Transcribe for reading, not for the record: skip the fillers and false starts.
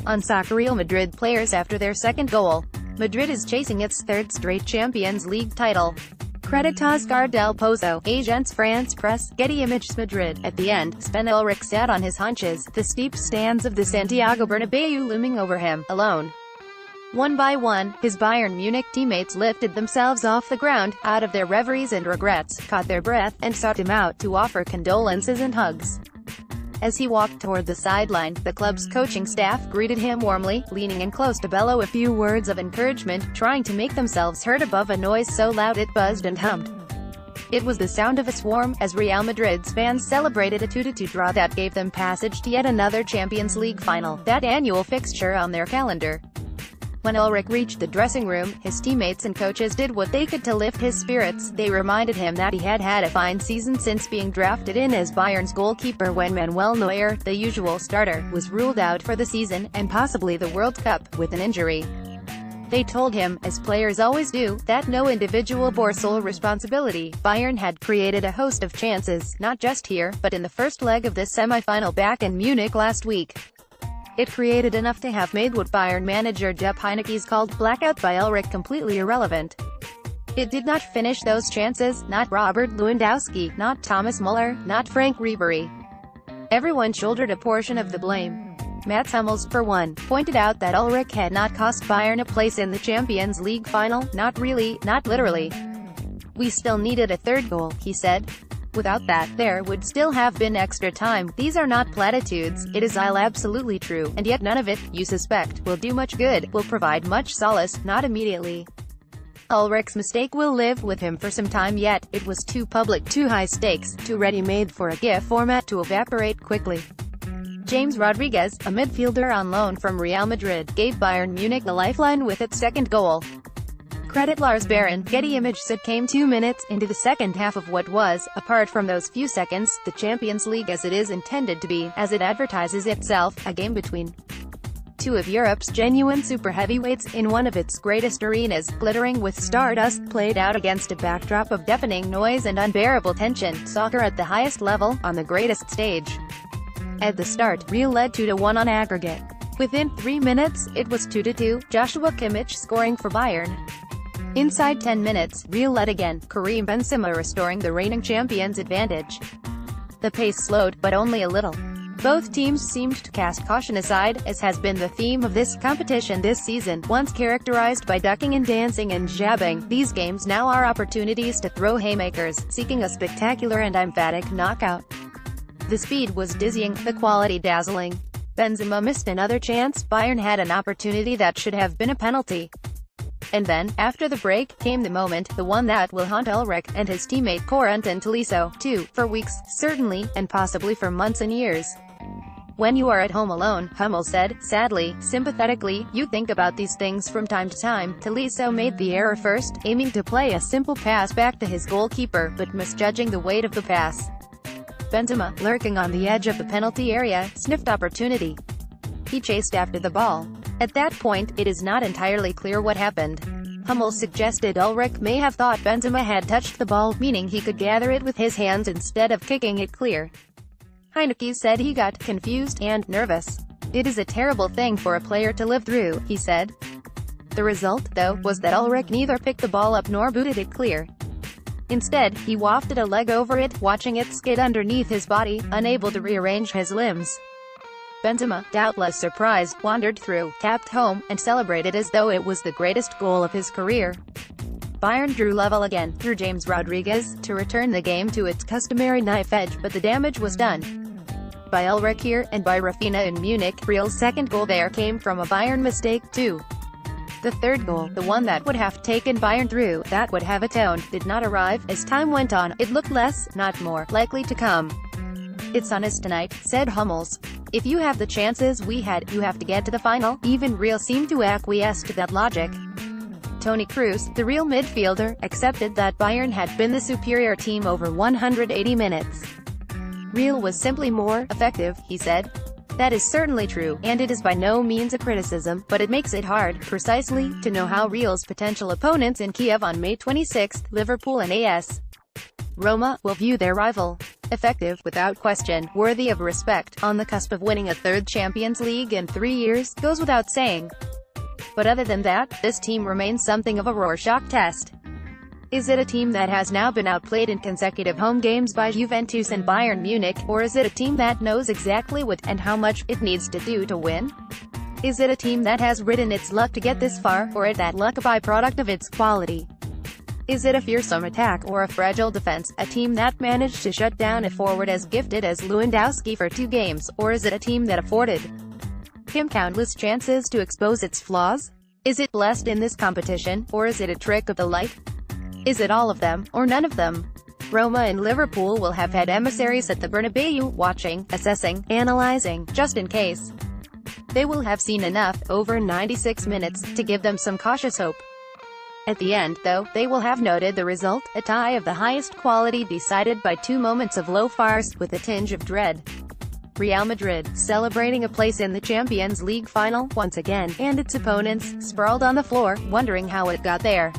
On SoccerReal Madrid players after their second goal. Madrid is chasing its third straight Champions League title. CreditOscar Del Pozo, Agence France-Presse, Getty ImagesMADRID. At the end, Sven Ulreich sat on his haunches, the steep stands of the Santiago Bernabéu looming over him, alone. One by one, his Bayern Munich teammates lifted themselves off the ground, out of their reveries and regrets, caught their breath, and sought him out to offer condolences and hugs. As he walked toward the sideline, the club's coaching staff greeted him warmly, leaning in close to bellow a few words of encouragement, trying to make themselves heard above a noise so loud it buzzed and hummed. It was the sound of a swarm, as Real Madrid's fans celebrated a 2-2 draw that gave them passage to yet another Champions League final, that annual fixture on their calendar. When Ulreich reached the dressing room, his teammates and coaches did what they could to lift his spirits. They reminded him that he had had a fine season since being drafted in as Bayern's goalkeeper when Manuel Neuer, the usual starter, was ruled out for the season, and possibly the World Cup, with an injury. They told him, as players always do, that no individual bore sole responsibility. Bayern had created a host of chances, not just here, but in the first leg of this semi-final back in Munich last week. It created enough to have made what Bayern manager Jupp Heynckes called blackout by Ulreich completely irrelevant. It did not finish those chances, not Robert Lewandowski, not Thomas Muller, not Frank Ribery. Everyone shouldered a portion of the blame. Mats Hummels, for one, pointed out that Ulreich had not cost Bayern a place in the Champions League final, not really, not literally. "We still needed a third goal," he said. "Without that, there would still have been extra time. These are not platitudes, it is all absolutely true, and yet none of it, you suspect, will do much good, will provide much solace, not immediately." Ulreich's mistake will live with him for some time yet. It was too public, too high stakes, too ready-made for a GIF format to evaporate quickly. James Rodriguez, a midfielder on loan from Real Madrid, gave Bayern Munich a lifeline with its second goal. Credit Lars Baron, Getty ImagesMADRID came 2 minutes into the second half of what was, apart from those few seconds, the Champions League as it is intended to be, as it advertises itself, a game between two of Europe's genuine super heavyweights, in one of its greatest arenas, glittering with stardust, played out against a backdrop of deafening noise and unbearable tension, soccer at the highest level, on the greatest stage. At the start, Real led 2-1 on aggregate. Within 3 minutes, it was 2-2, Joshua Kimmich scoring for Bayern. Inside 10 minutes, Real led again, Karim Benzema restoring the reigning champions' advantage. The pace slowed, but only a little. Both teams seemed to cast caution aside, as has been the theme of this competition this season, once characterized by ducking and dancing and jabbing. These games now are opportunities to throw haymakers, seeking a spectacular and emphatic knockout. The speed was dizzying, the quality dazzling. Benzema missed another chance. Bayern had an opportunity that should have been a penalty. And then, after the break, came the moment, the one that will haunt Ulreich, and his teammate Corentin Tolisso, too, for weeks, certainly, and possibly for months and years. "When you are at home alone," Hummels said, sadly, sympathetically, "you think about these things from time to time." Tolisso made the error first, aiming to play a simple pass back to his goalkeeper, but misjudging the weight of the pass. Benzema, lurking on the edge of the penalty area, sniffed opportunity. He chased after the ball. At that point, it is not entirely clear what happened. Hummels suggested Ulreich may have thought Benzema had touched the ball, meaning he could gather it with his hands instead of kicking it clear. Heynckes said he got confused and nervous. "It is a terrible thing for a player to live through," he said. The result, though, was that Ulreich neither picked the ball up nor booted it clear. Instead, he wafted a leg over it, watching it skid underneath his body, unable to rearrange his limbs. Benzema, doubtless surprised, wandered through, tapped home, and celebrated as though it was the greatest goal of his career. Bayern drew level again, through James Rodriguez, to return the game to its customary knife edge, but the damage was done by Ulreich here, and by Rafinha in Munich. Real's second goal there came from a Bayern mistake, too. The third goal, the one that would have taken Bayern through, that would have atoned, did not arrive. As time went on, it looked less, not more, likely to come. "It's on us tonight," said Hummels. "If you have the chances we had, you have to get to the final." Even Real seemed to acquiesce to that logic. Toni Kroos, the Real midfielder, accepted that Bayern had been the superior team over 180 minutes. "Real was simply more effective," he said. "That is certainly true, and it is by no means a criticism, but it makes it hard, precisely, to know how Real's potential opponents in Kiev on May 26, Liverpool and AS Roma, will view their rival." effective, without question, worthy of respect, on the cusp of winning a third Champions League in 3 years, goes without saying. But other than that, this team remains something of a Rorschach test. Is it a team that has now been outplayed in consecutive home games by Juventus and Bayern Munich, or is it a team that knows exactly what, and how much, it needs to do to win? Is it a team that has ridden its luck to get this far, or is that luck a byproduct of its quality? Is it a fearsome attack, or a fragile defense, a team that managed to shut down a forward as gifted as Lewandowski for 2 games, or is it a team that afforded him countless chances to expose its flaws? Is it blessed in this competition, or is it a trick of the light? Is it all of them, or none of them? Roma and Liverpool will have had emissaries at the Bernabéu, watching, assessing, analyzing, just in case. They will have seen enough, over 96 minutes, to give them some cautious hope. At the end, though, they will have noted the result, a tie of the highest quality decided by 2 moments of low farce, with a tinge of dread. Real Madrid, celebrating a place in the Champions League final, once again, and its opponents, sprawled on the floor, wondering how it got there.